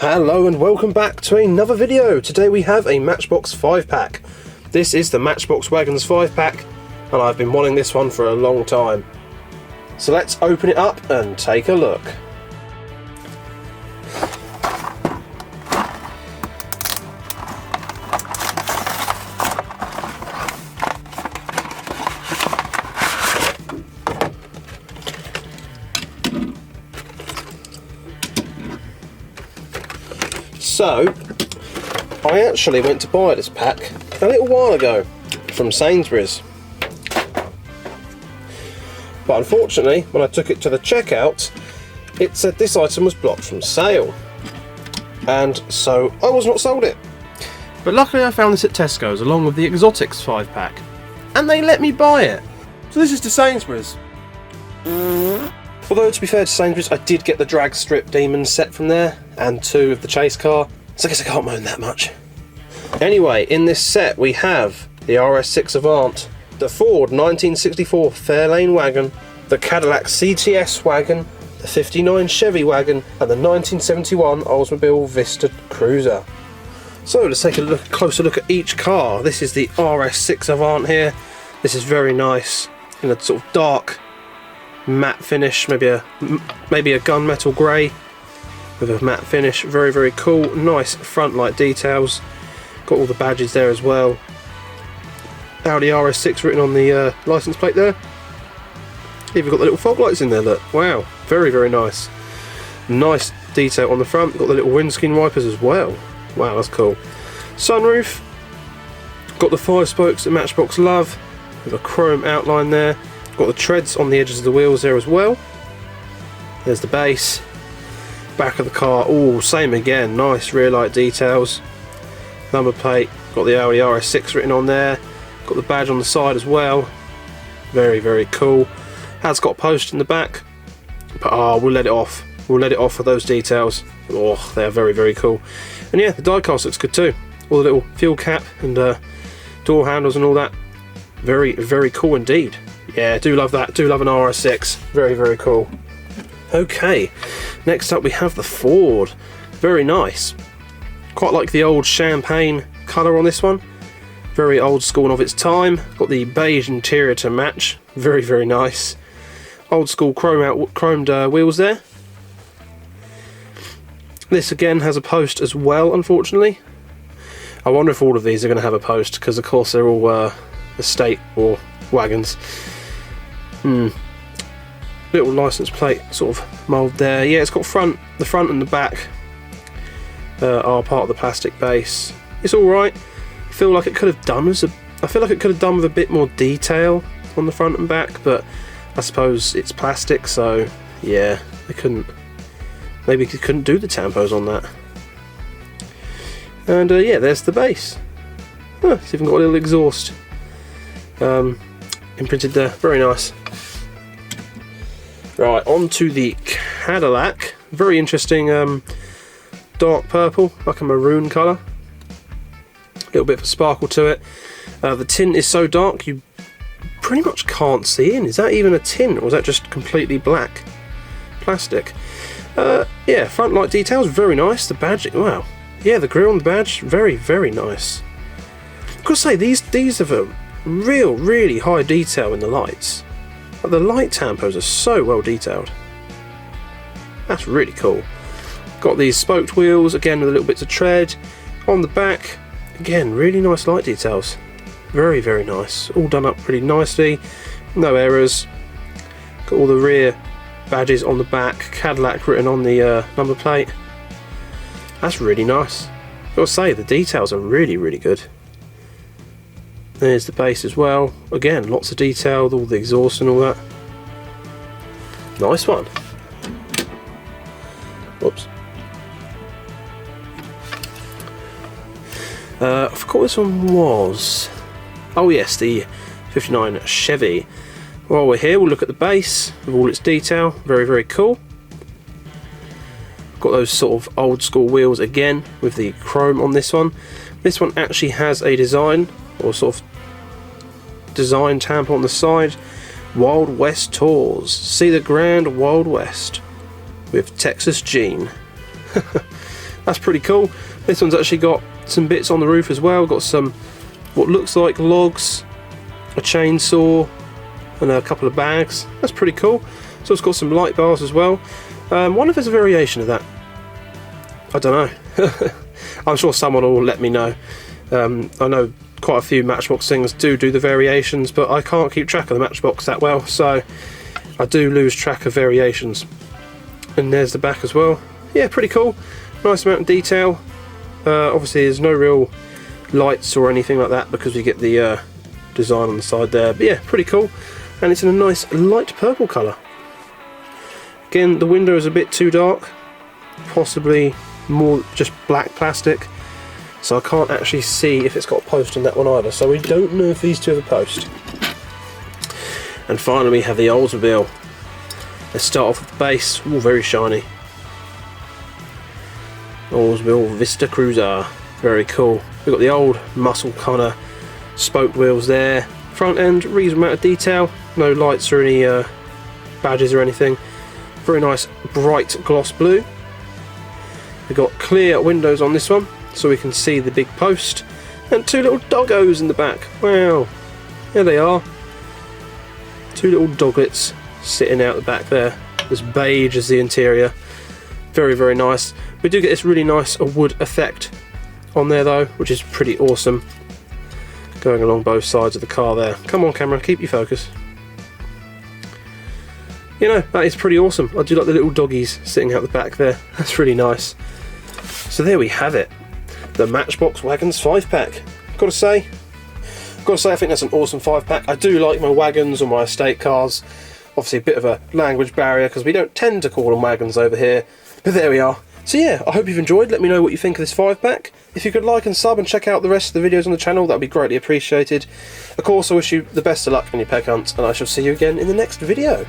Hello and welcome back to another video. Today we have a Matchbox 5-pack. This is the Matchbox Wagons 5-pack and I've been wanting this one for a long time. So let's open it up and take a look. So, I actually went to buy this pack a little while ago from Sainsbury's. But unfortunately, when I took it to the checkout, it said this item was blocked from sale. And so I was not sold it. But luckily I found this at Tesco's along with the Exotics 5-pack. And they let me buy it. So this is to Sainsbury's. Although to be fair to Sainsbury's, I did get the drag strip demon set from there and 2 of the chase car, so I guess I can't moan that much. Anyway, in this set we have the RS6 Avant, the Ford 1964 Fairlane wagon, the Cadillac CTS wagon, the 59 Chevy wagon and the 1971 Oldsmobile Vista Cruiser. So let's take a closer look at each car. This is the RS6 Avant here. This is very nice in a sort of dark matte finish, maybe a gunmetal grey with a matte finish. Very cool. Nice front light details, got all the badges there as well. Audi RS6 written on the license plate there. Even got the little fog lights in there, look. Wow, very nice. Nice detail on the front. Got the little windscreen wipers as well. Wow, that's cool. Sunroof, got the 5 spokes that Matchbox love with a chrome outline there. Got the treads on the edges of the wheels there as well. There's the base. Back of the car, all same again, nice rear light details. Number plate, got the Audi RS6 written on there. Got the badge on the side as well. Very cool. Has got a post in the back, but we'll let it off. We'll let it off for those details. Oh, they're very cool. And yeah, the diecast looks good too. All the little fuel cap and door handles and all that. Very cool indeed. Yeah, do love that. Do love an RS6. Very cool. Okay, next up we have the Ford. Very nice. Quite like the old champagne colour on this one. Very old school and of its time. Got the beige interior to match. Very nice. Old school chromed wheels there. This again has a post as well, unfortunately. I wonder if all of these are going to have a post, because of course they're all estate or wagons. Little license plate sort of mould there. Yeah, it's got the front and the back are part of the plastic base. It's alright. I feel like it could have done with a bit more detail on the front and back, but I suppose it's plastic, so yeah, maybe they couldn't do the tampos on that. And yeah, there's the base. It's even got a little exhaust imprinted there. Very nice. Right, on to the Cadillac. Very interesting dark purple, like a maroon colour. A little bit of a sparkle to it. The tint is so dark you pretty much can't see in. Is that even a tint, or is that just completely black plastic? Yeah, front light details, very nice. The badge, wow. Yeah, the grille on the badge, very nice. I've got to say, these have a really high detail in the lights. Like, the light tampos are so well detailed. That's really cool. Got these spoked wheels, again with little bits of tread. On the back, again, really nice light details. Very nice. All done up pretty nicely. No errors. Got all the rear badges on the back. Cadillac written on the number plate. That's really nice. I've got to say, the details are really good. There's the base as well. Again, lots of detail, all the exhaust and all that. Nice one. Whoops. I forgot what this one was. Oh yes, the 59 Chevy. While we're here, we'll look at the base with all its detail. Very cool. Got those sort of old school wheels again with the chrome on this one. This one actually has a design, or sort of design tamper on the side. Wild West Tours. See the Grand Wild West with Texas Gene. That's pretty cool. This one's actually got some bits on the roof as well. Got some what looks like logs, a chainsaw, and a couple of bags. That's pretty cool. So it's got some light bars as well. Wonder if there's a variation of that. I don't know. I'm sure someone will let me know. I know quite a few Matchbox things do the variations, but I can't keep track of the Matchbox that well, so I do lose track of variations. And there's the back as well. Yeah, pretty cool. Nice amount of detail. Obviously there's no real lights or anything like that because we get the design on the side there, but yeah, pretty cool. And it's in a nice light purple colour. Again, the window is a bit too dark, possibly more just black plastic, so I can't actually see if it's got a post on that one either, so we don't know if these two have a post. And finally we have the Oldsmobile. Let's start off with the base. Ooh, very shiny. Oldsmobile Vista Cruiser, very cool. We've got the old muscle kind of spoke wheels there. Front end, reasonable amount of detail, no lights or any badges or anything. Very nice bright gloss blue. We've got clear windows on this one, so we can see the big post, and two little doggos in the back. Wow, there they are. Two little doglets sitting out the back there. As beige as the interior. Very, very nice. We do get this really nice wood effect on there though, which is pretty awesome. Going along both sides of the car there. Come on camera, keep your focus. You know, that is pretty awesome. I do like the little doggies sitting out the back there. That's really nice. So there we have it. The Matchbox Wagons 5-pack. Gotta say, I think that's an awesome 5-pack. I do like my wagons or my estate cars. Obviously a bit of a language barrier because we don't tend to call them wagons over here. But there we are. So yeah, I hope you've enjoyed. Let me know what you think of this 5-pack. If you could like and sub and check out the rest of the videos on the channel, that would be greatly appreciated. Of course, I wish you the best of luck on your peg hunt, and I shall see you again in the next video.